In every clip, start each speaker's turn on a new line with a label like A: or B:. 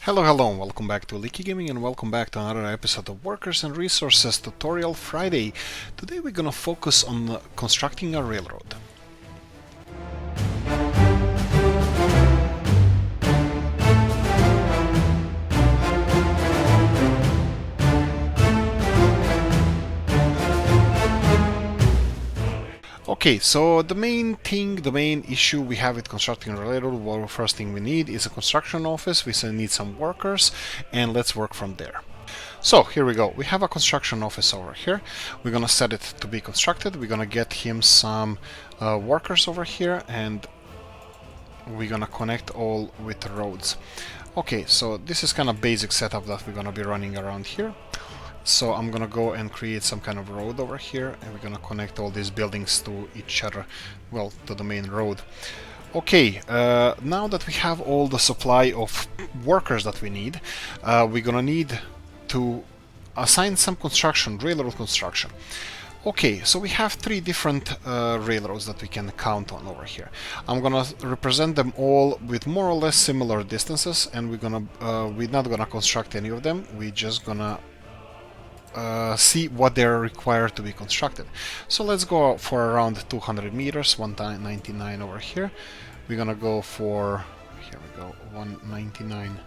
A: Hello, and welcome back to Oolykee Gaming, and welcome back to another episode of Workers and Resources Tutorial Friday. Today we're gonna focus on constructing a railroad. Okay, so the main issue we have with constructing a railroad, well, first thing we need is a construction office. We need some workers, and let's work from there. So here we go. We have a construction office over here. We're gonna set it to be constructed. We're gonna get him some workers over here, and we're gonna connect all with the roads. Okay, so this is kind of basic setup that we're gonna be running around here. So I'm gonna go and create some kind of road over here, and we're gonna connect all these buildings to each other, well, to the main road. Okay, now that we have all the supply of workers that we need, we're gonna need to assign some railroad construction. Okay, so we have three different railroads that we can count on over here. I'm gonna represent them all with more or less similar distances, and we're not gonna construct any of them. We're just gonna see what they're required to be constructed. So let's go for around 200 meters, 199 over here. We're gonna go for, here we go, 199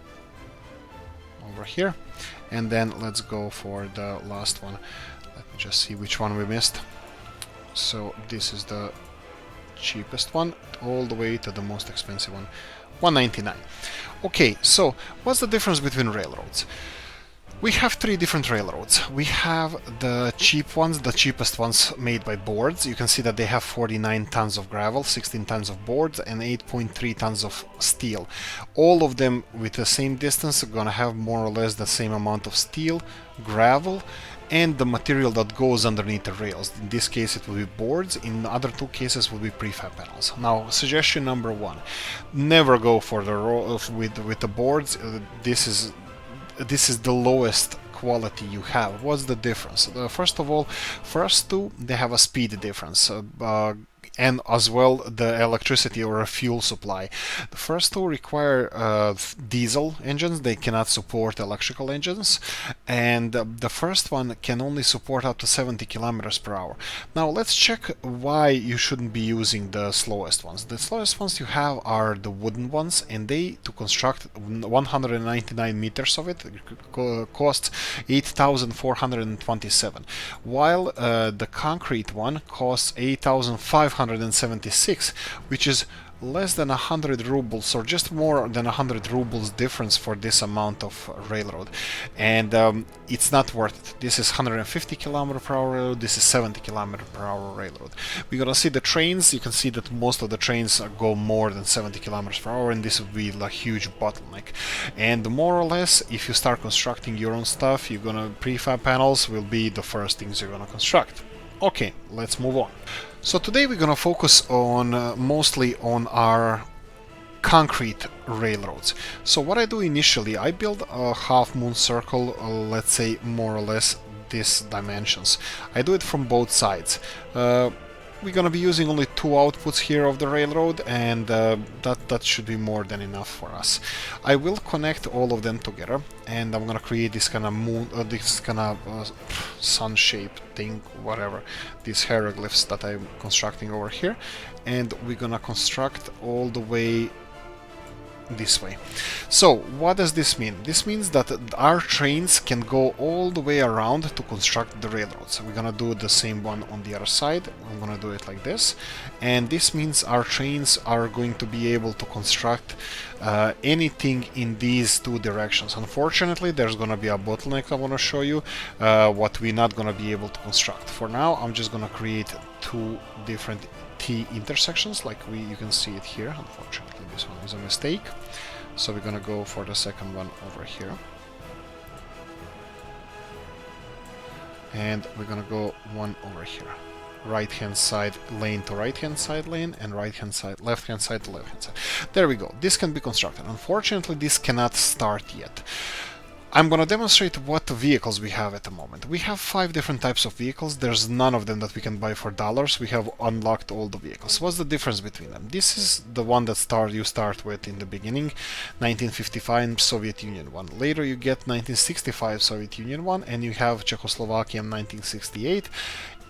A: over here, and then let's go for the last one. Let me just see which one we missed. So this is the cheapest one, all the way to the most expensive one, 199. Okay, so what's the difference between railroads? We have three different railroads. We have the cheap ones, the cheapest ones made by boards. You can see that they have 49 tons of gravel, 16 tons of boards, and 8.3 tons of steel. All of them with the same distance are gonna have more or less the same amount of steel, gravel, and the material that goes underneath the rails. In this case it will be boards, in the other two cases will be prefab panels. Now, suggestion number one, never go for the with the boards. This is the lowest quality you have. What's the difference? First of all, first two, they have a speed difference, and as well the electricity or a fuel supply. The first two require diesel engines. They cannot support electrical engines, and the first one can only support up to 70 kilometers per hour. Now let's check why you shouldn't be using the slowest ones. The slowest ones you have are the wooden ones, and they, to construct 199 meters of it, costs 8,427, while the concrete one costs 8,576, which is less than 100 rubles, or just more than 100 rubles difference for this amount of railroad, and it's not worth it. This is 150 kilometer per hour railroad, this is 70 kilometer per hour railroad. We're gonna see the trains. You can see that most of the trains go more than 70 kilometers per hour, and this would be a huge bottleneck. And more or less, if you start constructing your own stuff, prefab panels will be the first things you're gonna construct. Okay, let's move on. So today we're gonna focus on mostly on our concrete railroads. So what I do initially, I build a half moon circle, let's say more or less these dimensions. I do it from both sides. We're gonna be using only two outputs here of the railroad, and that should be more than enough for us. I will connect all of them together, and I'm gonna create this kind of sun shaped thing, whatever, these hieroglyphs that I'm constructing over here, and we're gonna construct all the way this way. So what does this mean? This means that our trains can go all the way around to construct the railroads. We're gonna do the same one on the other side. I'm gonna do it like this, and this means our trains are going to be able to construct anything in these two directions. Unfortunately, there's gonna be a bottleneck I want to show you, what we're not gonna be able to construct. For now, I'm just gonna create two different T intersections, like you can see it here. Unfortunately, this one is a mistake, so we're gonna go for the second one over here, and we're gonna go one over here, right hand side lane to right hand side lane, and left hand side to left hand side. There we go. This can be constructed. Unfortunately, this cannot start yet. I'm going to demonstrate what vehicles we have at the moment. We have 5 different types of vehicles. There's none of them that we can buy for dollars. We have unlocked all the vehicles. What's the difference between them? This is the one that you start with in the beginning, 1955 Soviet Union one. Later you get 1965 Soviet Union one, and you have Czechoslovakian 1968.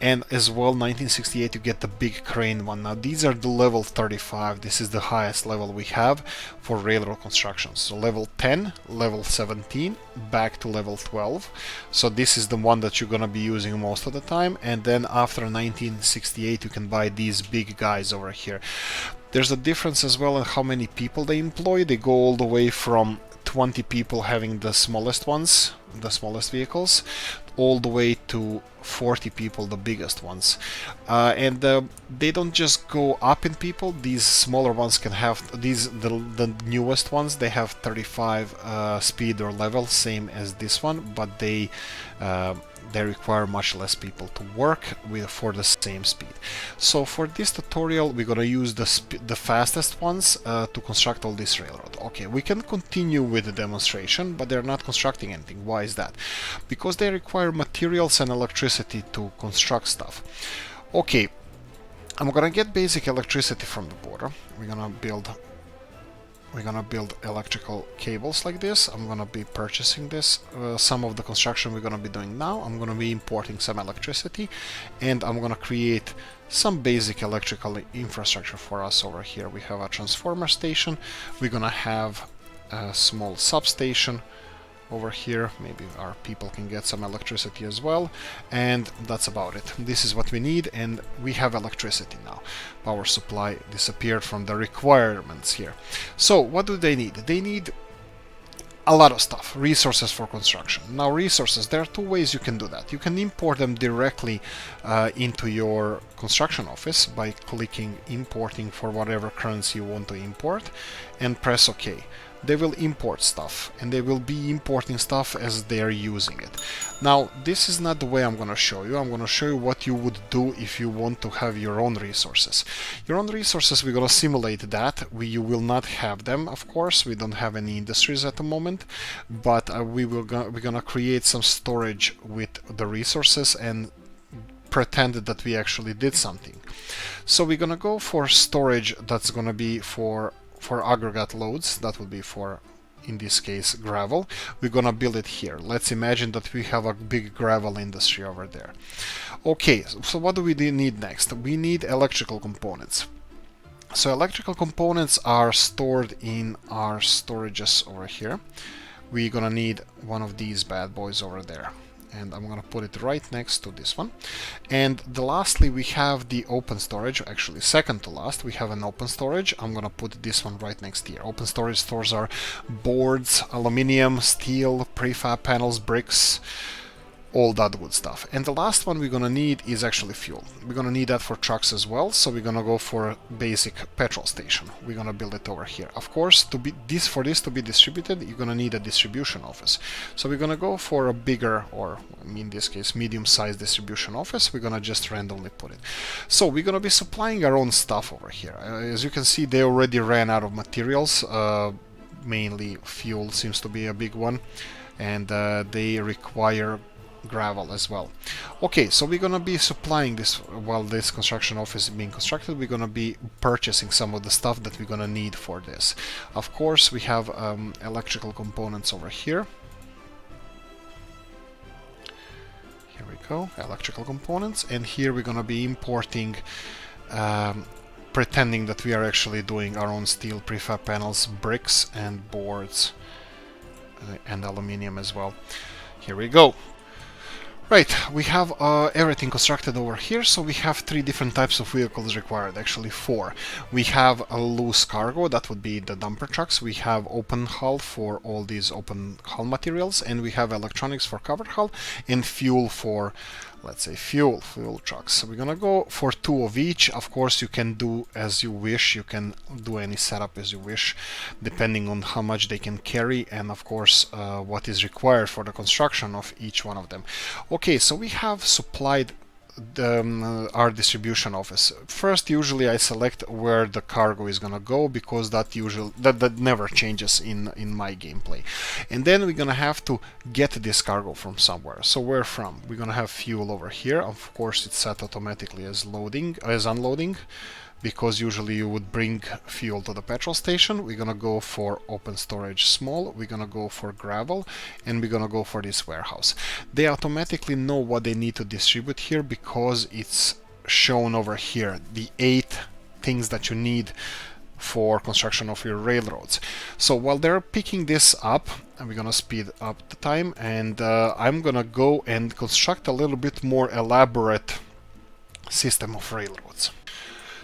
A: And as well, 1968 you get the big crane one. Now these are the level 35. This is the highest level we have for railroad construction. So level 10, level 17, back to level 12. So this is the one that you're gonna be using most of the time. And then after 1968 you can buy these big guys over here. There's a difference as well in how many people they employ. They go all the way from 20 people having the smallest ones, the smallest vehicles, all the way to 40 people, the biggest ones. And they don't just go up in people. These smaller ones can have the newest ones, they have 35 speed or level, same as this one, but they require much less people to work with for the same speed. So for this tutorial we're gonna use the fastest ones to construct all this railroad. Okay, we can continue with the demonstration, but they're not constructing anything. Why is that? Because they require materials and electricity to construct stuff. Okay, I'm gonna get basic electricity from the border. We're gonna build electrical cables like this. I'm gonna be purchasing this. Some of the construction we're gonna be doing now. I'm gonna be importing some electricity, and I'm gonna create some basic electrical infrastructure for us over here. We have a transformer station. We're gonna have a small substation over here. Maybe our people can get some electricity as well, and that's about it. This is what we need, and we have electricity now. Power supply disappeared from the requirements here. So what do they need? They need a lot of stuff, resources for construction. Now resources, there are 2 ways you can do that. You can import them directly into your construction office by clicking importing for whatever currency you want to import and press OK. They will import stuff, and they will be importing stuff as they're using it. Now this is not the way I'm gonna show you. I'm gonna show you what you would do if you want to have your own resources. Your own resources, we're gonna simulate that. You will not have them, of course. We don't have any industries at the moment, but we're gonna create some storage with the resources and pretend that we actually did something. So we're gonna go for storage that's gonna be for aggregate loads. That would be for, in this case, gravel. We're gonna build it here. Let's imagine that we have a big gravel industry over there. Okay, so what do we need next? We need electrical components. So electrical components are stored in our storages over here. We're gonna need one of these bad boys over there, and I'm gonna put it right next to this one. And lastly, we have the open storage. Actually, second to last, we have an open storage. I'm gonna put this one right next here. Open storage stores our boards, aluminium, steel, prefab panels, bricks, all that good stuff. And the last one we're gonna need is actually fuel. We're gonna need that for trucks as well, so we're gonna go for a basic petrol station. We're gonna build it over here. Of course, for this to be distributed, you're gonna need a distribution office. So we're gonna go for a bigger, or in this case medium-sized distribution office. We're gonna just randomly put it. So we're gonna be supplying our own stuff over here. As you can see, they already ran out of materials. Mainly fuel seems to be a big one, and they require gravel as well. Okay, so we're gonna be supplying this while this construction office is being constructed. We're gonna be purchasing some of the stuff that we're gonna need for this. Of course, we have electrical components over here. Here we go, electrical components, and here we're gonna be importing, pretending that we are actually doing our own steel prefab panels, bricks, and boards, and aluminium as well. Here we go. Right, we have everything constructed over here, so we have 3 different types of vehicles required, actually 4. We have a loose cargo, that would be the dumper trucks. We have open hull for all these open hull materials, and we have electronics for covered hull, and fuel for, let's say, fuel trucks. So we're gonna go for 2 of each. Of course, you can do as you wish. You can do any setup as you wish, depending on how much they can carry, and of course what is required for the construction of each one of them. Okay, so we have supplied our distribution office. First, usually I select where the cargo is gonna go, because that never changes in my gameplay. And then we're gonna have to get this cargo from somewhere. So where from? We're gonna have fuel over here. Of course, it's set automatically as unloading, because usually you would bring fuel to the petrol station. We're gonna go for open storage small, we're gonna go for gravel, and we're gonna go for this warehouse. They automatically know what they need to distribute here, because it's shown over here, the 8 things that you need for construction of your railroads. So while they're picking this up, and we're gonna speed up the time, and I'm gonna go and construct a little bit more elaborate system of railroads.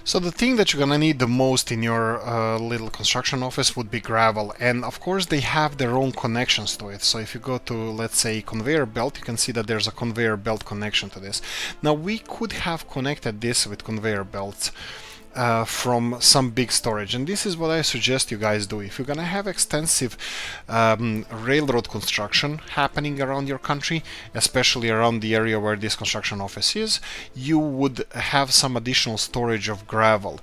A: So the thing that you're gonna need the most in your little construction office would be gravel, and of course they have their own connections to it. So if you go to, let's say, conveyor belt, you can see that there's a conveyor belt connection to this. Now we could have connected this with conveyor belts from some big storage, and this is what I suggest you guys do. If you're gonna have extensive railroad construction happening around your country, especially around the area where this construction office is, you would have some additional storage of gravel.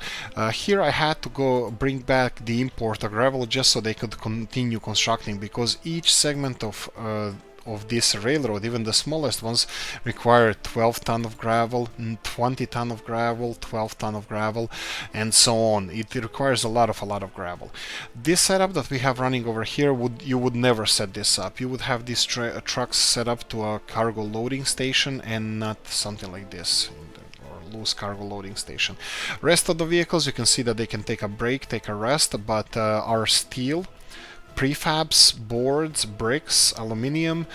A: Here I had to go bring back the import of gravel just so they could continue constructing, because each segment of this railroad, even the smallest ones, require 12 ton of gravel, 20 ton of gravel, 12 ton of gravel, and so on. It requires a lot of gravel. This setup that we have running over here, you would never set this up. You would have these trucks set up to a cargo loading station, and not something like this, or loose cargo loading station. Rest of the vehicles, you can see that they can take a break, take a rest, but our steel prefabs, boards, bricks, aluminium,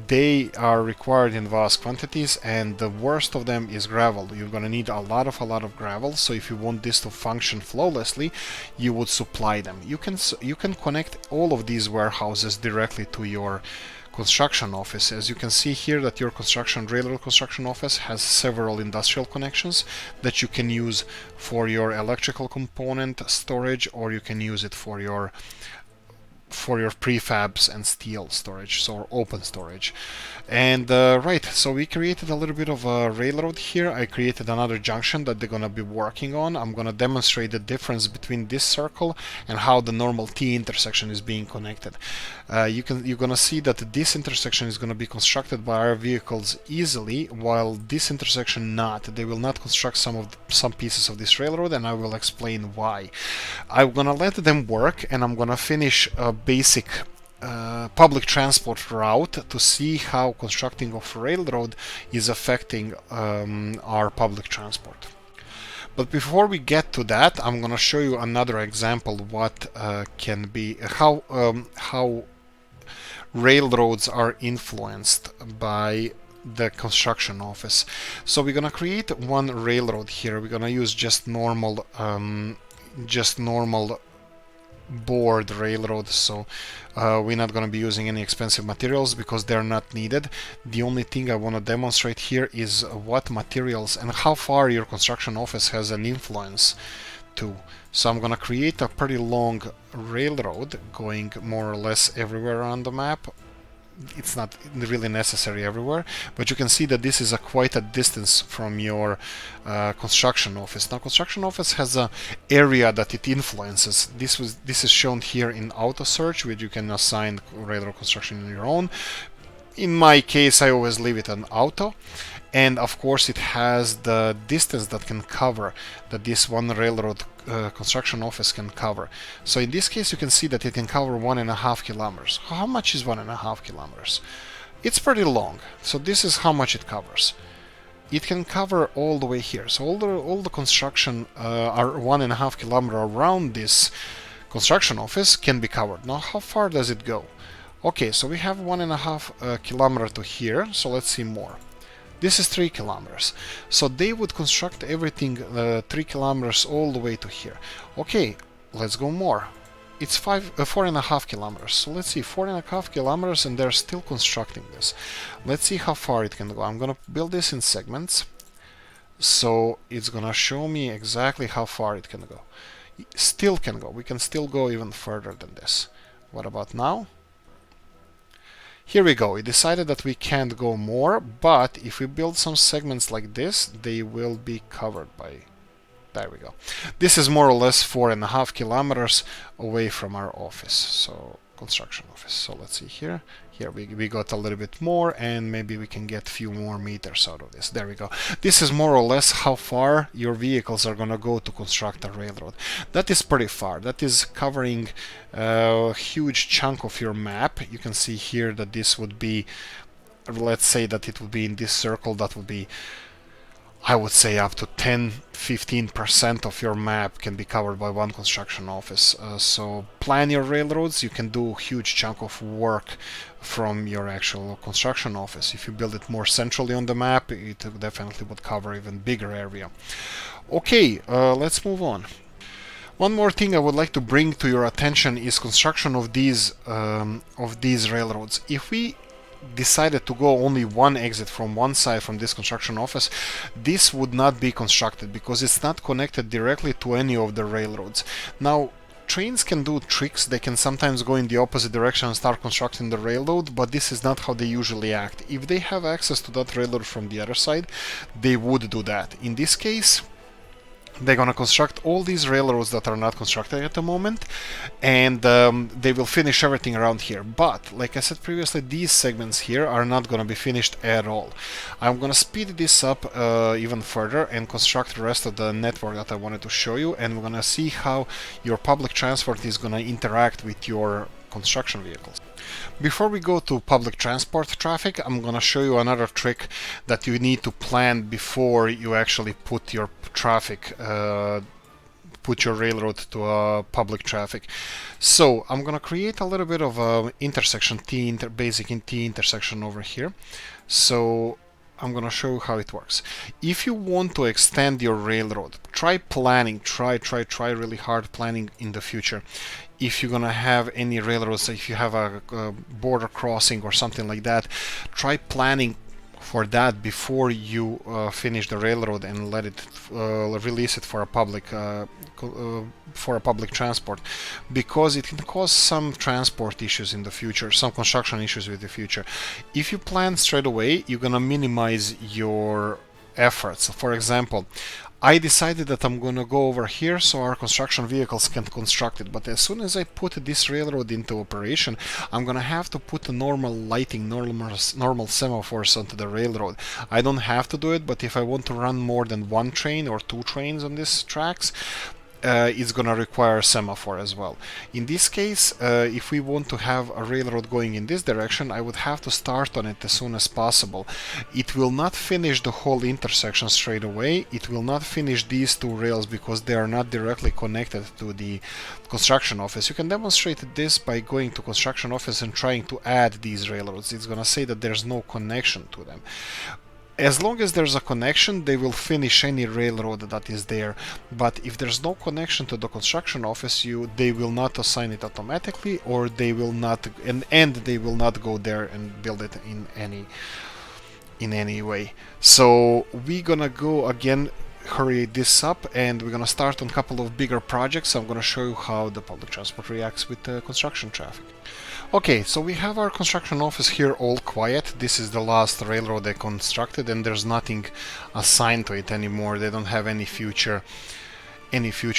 A: they are required in vast quantities, and the worst of them is gravel. You're gonna need a lot of gravel, so if you want this to function flawlessly, you would supply them. You can connect all of these warehouses directly to your construction office. As you can see here, that your railroad construction office has several industrial connections that you can use for your electrical component storage, or you can use it for your prefabs and steel storage, so open storage. And right, so we created a little bit of a railroad here. I created another junction that they're gonna be working on. I'm gonna demonstrate the difference between this circle and how the normal T intersection is being connected. You're gonna see that this intersection is gonna be constructed by our vehicles easily, while this intersection not. They will not construct some pieces of this railroad, and I will explain why. I'm gonna let them work, and I'm gonna finish a basic public transport route to see how constructing of railroad is affecting our public transport. But before we get to that, I'm going to show you another example what can be how railroads are influenced by the construction office. So we're going to create one railroad here. We're going to use just normal board railroad, so we're not going to be using any expensive materials because they're not needed. The only thing I want to demonstrate here is what materials and how far your construction office has an influence to. So I'm going to create a pretty long railroad going more or less everywhere on the map. It's not really necessary everywhere, but you can see that this is quite a distance from your construction office. Now, construction office has an area that it influences. This is shown here in auto search, where you can assign railroad construction on your own. In my case, I always leave it on auto, and of course it has the distance that can cover, that this one railroad construction office can cover. So in this case you can see that it can cover 1.5 kilometers. How much is 1.5 kilometers? It's pretty long. So this is how much it covers. It can cover all the way here. So all the construction are 1.5 kilometer around this construction office can be covered. Now how far does it go? Okay, so we have 1.5 kilometer to here. So let's see more. This is 3 kilometers. So they would construct everything 3 kilometers all the way to here. Okay, let's go more. It's 4.5 kilometers. So let's see, 4.5 kilometers, and they're still constructing this. Let's see how far it can go. I'm gonna build this in segments, so it's gonna show me exactly how far it can go. Still can go. We can still go even further than this. What about now? Here we go. We decided that we can't go more, but if we build some segments like this, they will be covered by... There we go. This is more or less 4.5 kilometers away from our office. So construction office. So let's see here. Here we got a little bit more, and maybe we can get a few more meters out of this. There we go. This is more or less how far your vehicles are going to go to construct a railroad. That is pretty far. That is covering a huge chunk of your map. You can see here that this would be, let's say that it would be in this circle, that would be, I would say, up to 10-15% of your map can be covered by one construction office. So plan your railroads. You can do a huge chunk of work from your actual construction office. If you build it more centrally on the map, it definitely would cover even bigger area. Okay, let's move on. One more thing I would like to bring to your attention is construction of these railroads. If we decided to go only one exit from one side from this construction office, this would not be constructed because it's not connected directly to any of the railroads. Now, trains can do tricks. They can sometimes go in the opposite direction and start constructing the railroad, but this is not how they usually act. If they have access to that railroad from the other side, they would do that. In this case, they're going to construct all these railroads that are not constructed at the moment, and they will finish everything around here. But, like I said previously, these segments here are not going to be finished at all. I'm going to speed this up even further and construct the rest of the network that I wanted to show you, and we're going to see how your public transport is going to interact with your construction vehicles. Before we go to public transport traffic, I'm going to show you another trick that you need to plan before you actually put your traffic, put your railroad to public traffic. So I'm going to create a little bit of a intersection, basic T intersection over here. So I'm going to show you how it works. If you want to extend your railroad, try planning, try really hard planning in the future. If you're going to have any railroads, if you have a border crossing or something like that, try planning for that before you finish the railroad and let it release it for a public transport, because it can cause some transport issues in the future, some construction issues with the future. If you plan straight away, you're gonna minimize your efforts. For example, I decided that I'm going to go over here so our construction vehicles can construct it, but as soon as I put this railroad into operation, I'm going to have to put the normal lighting, normal semaphores onto the railroad. I don't have to do it, but if I want to run more than one train or two trains on these tracks, it's going to require a semaphore as well. In this case, if we want to have a railroad going in this direction, I would have to start on it as soon as possible. It will not finish the whole intersection straight away. It will not finish these two rails because they are not directly connected to the construction office. You can demonstrate this by going to construction office and trying to add these railroads. It's going to say that there's no connection to them. As long as there's a connection, they will finish any railroad that is there. But if there's no connection to the construction office, they will not assign it automatically, or they will not, and they will not go there and build it in any way. So we're gonna go again, hurry this up, and we're gonna start on a couple of bigger projects. I'm gonna show you how the public transport reacts with the construction traffic. Okay, so we have our construction office here all quiet. This is the last railroad they constructed, and there's nothing assigned to it anymore. They don't have any future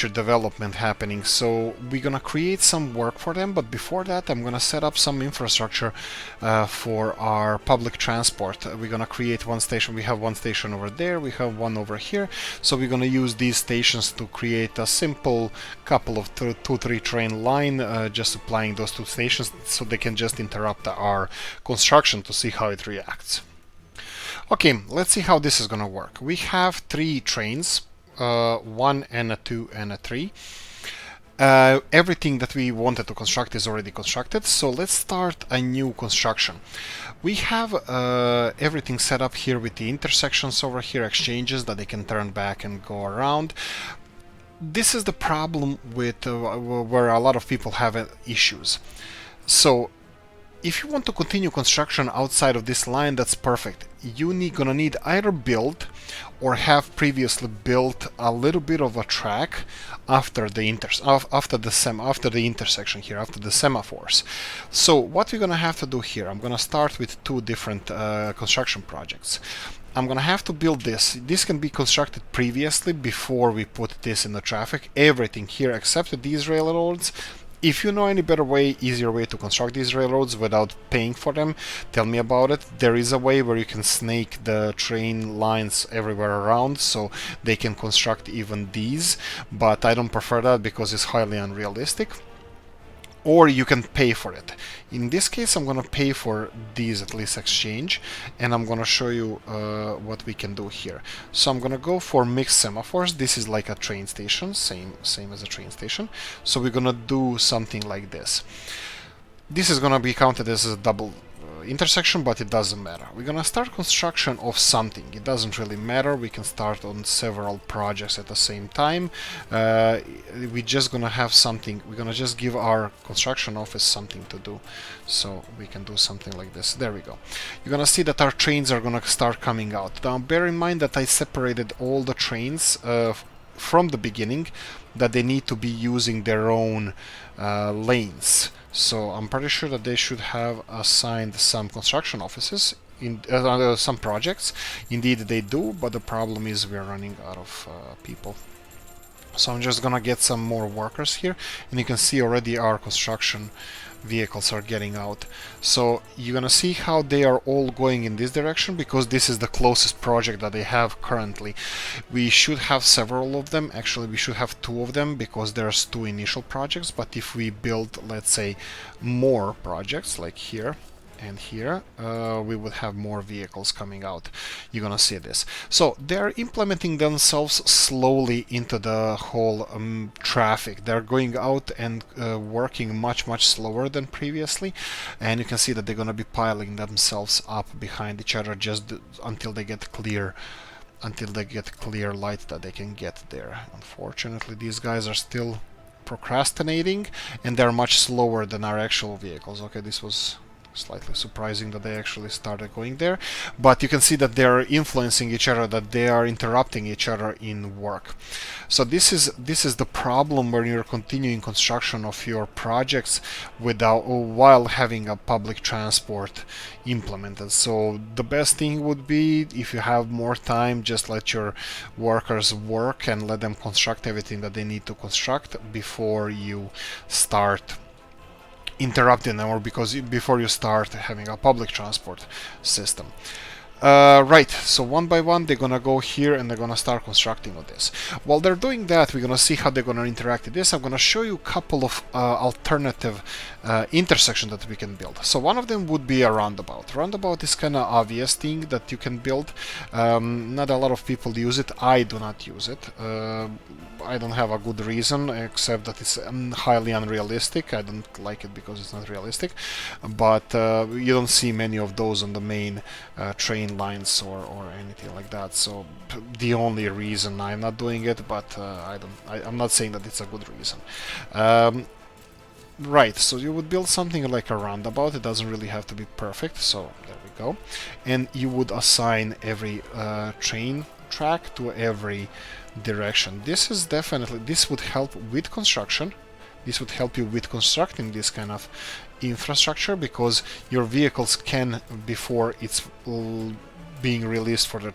A: development happening. So we're gonna create some work for them, but before that I'm gonna set up some infrastructure for our public transport. We're gonna create one station. We have one station over there, we have one over here, so we're gonna use these stations to create a simple couple of 2-3 train line, just supplying those two stations so they can just interrupt our construction to see how it reacts. Okay, let's see how this is gonna work. We have 3 trains, 1 and a 2 and a 3. Everything that we wanted to construct is already constructed, so let's start a new construction. We have everything set up here with the intersections over here, exchanges that they can turn back and go around. This is the problem with where a lot of people have issues. So If you want to continue construction outside of this line, that's perfect. Gonna need either build or have previously built a little bit of a track after the intersection here, after the semaphores. So what we're gonna have to do here, I'm gonna start with two different construction projects. I'm gonna have to build this. This can be constructed previously before we put this in the traffic. Everything here except these railroads. If you know any better way, easier way to construct these railroads without paying for them, tell me about it. There is a way where you can snake the train lines everywhere around so they can construct even these, but I don't prefer that because it's highly unrealistic. Or you can pay for it. In this case, I'm gonna pay for these at least exchange, and I'm gonna show you what we can do here. So I'm gonna go for mixed semaphores. This is like a train station, same as a train station. So we're gonna do something like this. This is gonna be counted as a double intersection, but it doesn't matter. We're gonna start construction of something. It doesn't really matter. We can start on several projects at the same time. We're just gonna have something. We're gonna just give our construction office something to do. So we can do something like this. There we go. You're gonna see that our trains are gonna start coming out. Now bear in mind that I separated all the trains from the beginning, that they need to be using their own lanes. So I'm pretty sure that they should have assigned some construction offices in some projects. Indeed they do, but the problem is we're running out of people. So I'm just gonna get some more workers here, and you can see already our construction vehicles are getting out. So you're gonna see how they are all going in this direction because this is the closest project that they have currently. We should have several of them. Actually, we should have two of them because there's two initial projects, but if we build, let's say, more projects like here and here, we would have more vehicles coming out. You're gonna see this. So they're implementing themselves slowly into the whole traffic. They're going out and working much slower than previously, and you can see that they're gonna be piling themselves up behind each other just until they get clear light that they can get there. Unfortunately, these guys are still procrastinating, and they're much slower than our actual vehicles. Okay, this was slightly surprising that they actually started going there, but you can see that they are influencing each other, that they are interrupting each other in work. So this is the problem when you're continuing construction of your projects while having a public transport implemented. So the best thing would be, if you have more time, just let your workers work and let them construct everything that they need to construct before you start interrupting them, or before you start having a public transport system. Right, so one by one they're gonna go here and they're gonna start constructing on this. While they're doing that, we're gonna see how they're gonna interact with this. I'm gonna show you a couple of alternative intersections that we can build. So one of them would be a roundabout. Roundabout is kind of obvious thing that you can build. Not a lot of people use it. I do not use it. I don't have a good reason except that it's highly unrealistic. I don't like it because it's not realistic, but you don't see many of those on the main train lines or anything like that. So the only reason I'm not doing it, but I'm not saying that it's a good reason. Right, so you would build something like a roundabout. It doesn't really have to be perfect, so there we go. And you would assign every train track to every direction. This would help with construction. This would help you with constructing this kind of infrastructure, because your vehicles can, before it's being released for the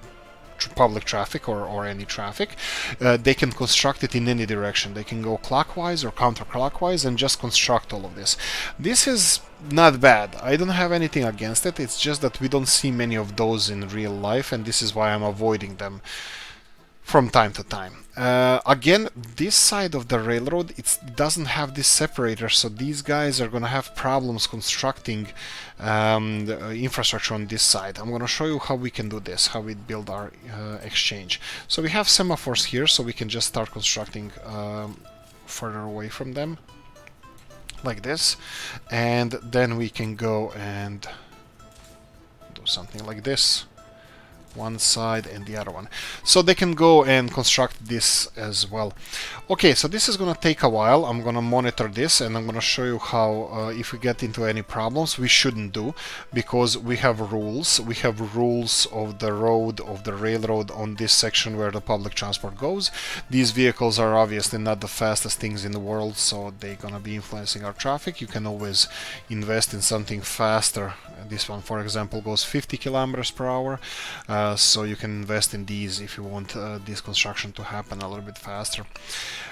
A: public traffic or any traffic, they can construct it in any direction. They can go clockwise or counterclockwise and just construct all of this. This is not bad. I don't have anything against it. It's just that we don't see many of those in real life, and this is why I'm avoiding them from time to time. Again, this side of the railroad, it doesn't have this separator, so these guys are gonna have problems constructing the infrastructure on this side. I'm gonna show you how we can do this, how we build our exchange. So we have semaphores here, so we can just start constructing further away from them, like this, and then we can go and do something like this. one side and the other one, so they can go and construct this as well. Okay, so this is gonna take a while. I'm gonna monitor this and I'm gonna show you how if we get into any problems, we shouldn't do, because we have rules. We have rules of the road, of the railroad on this section where the public transport goes. These vehicles are obviously not the fastest things in the world, so they're gonna be influencing our traffic. You can always invest in something faster. This one, for example, goes 50 kilometers per hour, so you can invest in these if you want this construction to happen a little bit faster.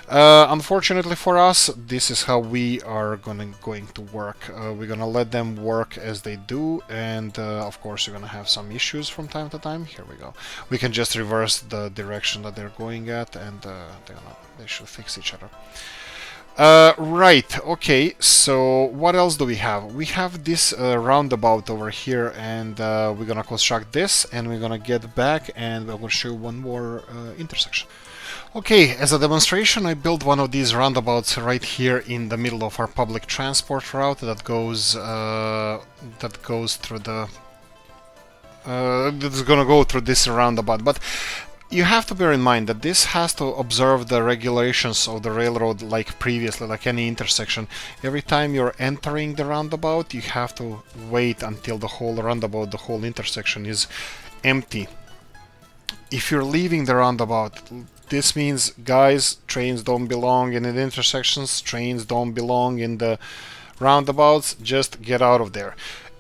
A: Unfortunately for us, this is how we are going to work. We're gonna let them work as they do, and of course you're gonna have some issues from time to time. Here we go. We can just reverse the direction that they're going at, and they should fix each other. Right, okay, so what else do we have? We have this roundabout over here, and we're gonna construct this, and we're gonna get back, and we're gonna show one more intersection. Okay, as a demonstration, I built one of these roundabouts right here in the middle of our public transport route that goes through the that's gonna go through this roundabout, but you have to bear in mind that this has to observe the regulations of the railroad like previously, like any intersection. Every time you're entering the roundabout, you have to wait until the whole roundabout, the whole intersection is empty. If you're leaving the roundabout, this means, guys, trains don't belong in the intersections, trains don't belong in the roundabouts, just get out of there.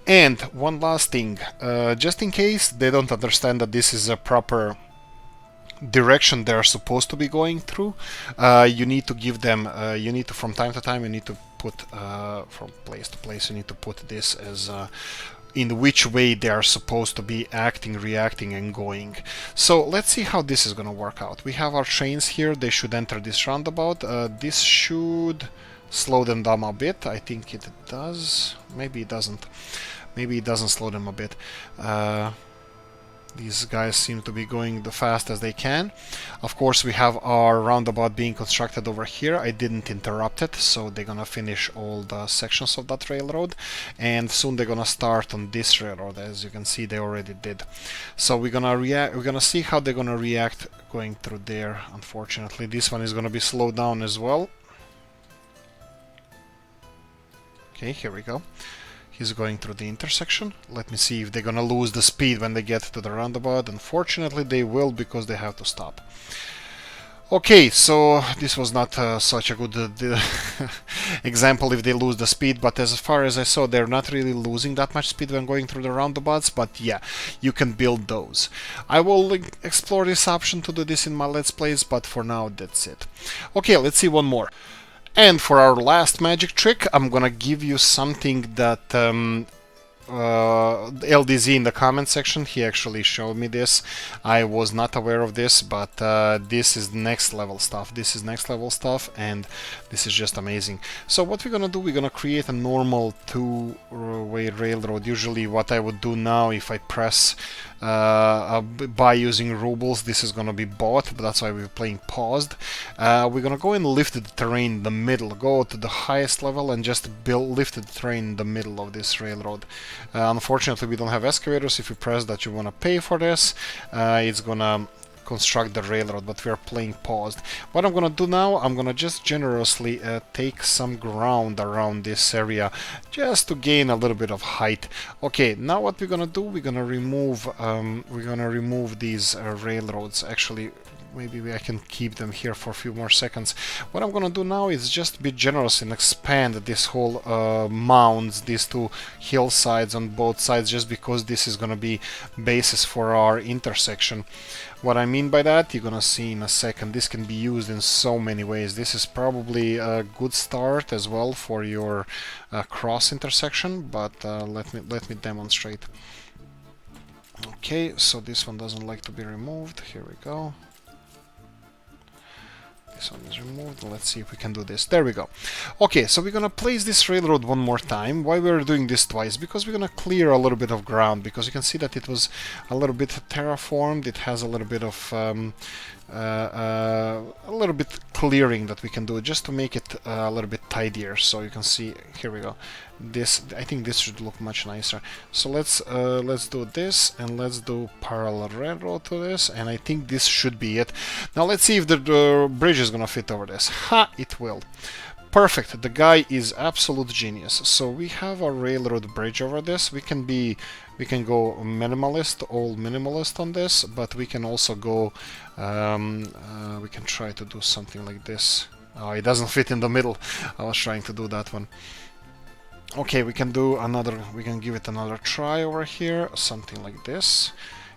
A: And one last thing, just in case they don't understand that this is a proper direction they're supposed to be going through, you need to give them, you need to, from time to time, you need to put, from place to place, you need to put this as in which way they are supposed to be acting, reacting, and going. So let's see how this is going to work out. We have our trains here. They should enter this roundabout. This should slow them down a bit. I think it does. Maybe it doesn't. Maybe it doesn't slow them a bit. These guys seem to be going the fast as they can. Of course, we have our roundabout being constructed over here. I didn't interrupt it, so they're gonna finish all the sections of that railroad, and soon they're gonna start on this railroad. As you can see, they already did. So we're gonna see how they're gonna react going through there. Unfortunately, this one is gonna be slowed down as well. Okay, here we go. He's going through the intersection. Let me see if they're gonna lose the speed when they get to the roundabout. Unfortunately, they will, because they have to stop. Okay, so this was not such a good example if they lose the speed, but as far as I saw, they're not really losing that much speed when going through the roundabouts, but yeah, you can build those. I will explore this option to do this in my Let's Plays, but for now, that's it. Okay, let's see one more. And for our last magic trick, I'm gonna give you something that LDZ in the comment section, he actually showed me this. I was not aware of this, but this is next level stuff. This is next level stuff, and this is just amazing. So what we're gonna do, we're gonna create a normal two-way railroad. Usually what I would do now, if I press by using rubles, this is gonna be bought, but that's why we're playing paused. We're gonna go and lift the terrain in the middle, go to the highest level and just lift the terrain in the middle of this railroad. Unfortunately, we don't have excavators. If you press that, you want to pay for this. It's gonna construct the railroad, but we are playing paused. What I'm gonna do now, I'm gonna just generously take some ground around this area, just to gain a little bit of height. Okay, now what we're gonna do, we're gonna remove these railroads. Actually, maybe I can keep them here for a few more seconds. What I'm gonna do now is just be generous and expand this whole mounds, these two hillsides on both sides, just because this is gonna be basis for our intersection. What I mean by that, you're gonna see in a second. This can be used in so many ways. This is probably a good start as well for your cross intersection, but let me demonstrate. Okay, so this one doesn't like to be removed. Here we go. This one is removed. Let's see if we can do this. There we go. Okay, so we're gonna place this railroad one more time. Why we're doing this twice? Because we're gonna clear a little bit of ground, because you can see that it was a little bit terraformed. It has a little bit of clearing that we can do just to make it a little bit tidier. So you can see, here we go. This, I think this should look much nicer. So let's do this, and let's do parallel railroad to this, and I think this should be it. Now let's see if the bridge is gonna fit over this. Ha! It will. Perfect. The guy is absolute genius. So we have a railroad bridge over this. We can go minimalist, all minimalist on this, but we can also go. We can try to do something like this. Oh, it doesn't fit in the middle. I was trying to do that one. Okay, we can do another. We can give it another try over here. Something like this.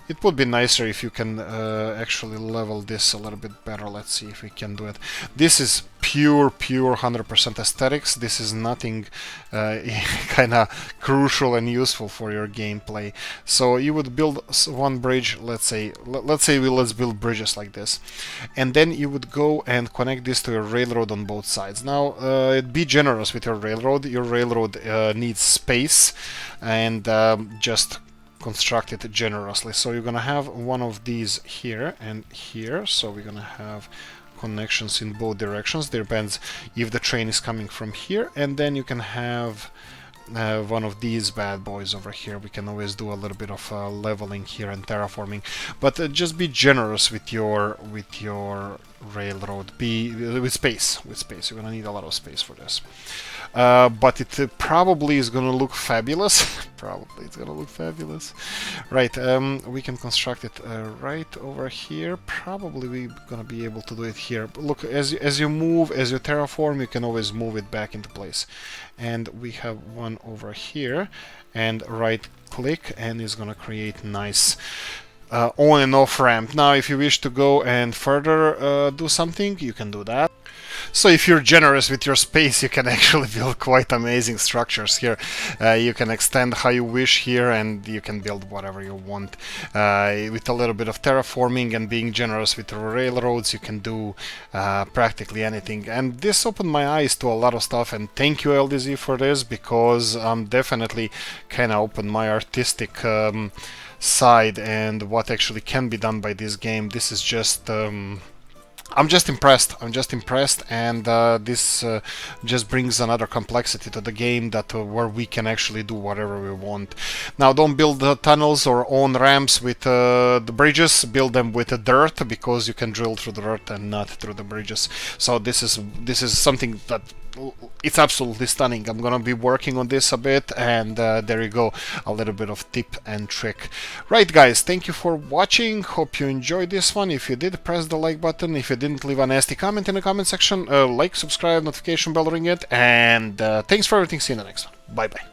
A: It would be nicer if you can actually level this a little bit better. Let's see if we can do it. This is pure 100% aesthetics. This is nothing kind of crucial and useful for your gameplay. So you would build one bridge, let's say let's build bridges like this, and then you would go and connect this to a railroad on both sides. Now be generous with your railroad. Your railroad needs space, and just construct it generously. So you're gonna have one of these here and here, so we're gonna have connections in both directions. Depends if the train is coming from here, and then you can have one of these bad boys over here. We can always do a little bit of leveling here and terraforming, but just be generous with your railroad. Be with space. You're gonna need a lot of space for this. But it probably is gonna look fabulous. Probably it's gonna look fabulous. Right, we can construct it right over here. Probably we're gonna be able to do it here. But look, as you move, as you terraform, you can always move it back into place. And we have one over here, and right click, and it's gonna create nice on and off ramp. Now if you wish to go and further do something, you can do that. So if you're generous with your space, you can actually build quite amazing structures here. You can extend how you wish here, and you can build whatever you want. With a little bit of terraforming and being generous with the railroads, you can do practically anything. And this opened my eyes to a lot of stuff, and thank you LDZ for this, because definitely kind of opened my artistic side and what actually can be done by this game. This is just I'm just impressed, and this just brings another complexity to the game, that where we can actually do whatever we want. Now don't build tunnels or own ramps with the bridges, build them with the dirt, because you can drill through the dirt and not through the bridges. So this is something that it's absolutely stunning. I'm gonna be working on this a bit, and there you go, a little bit of tip and trick. Right guys, thank you for watching, hope you enjoyed this one. If you did, press the like button. If you didn't, leave a nasty comment in the comment section. Like, subscribe, notification bell, ring it, and thanks for everything. See you in the next one. Bye bye.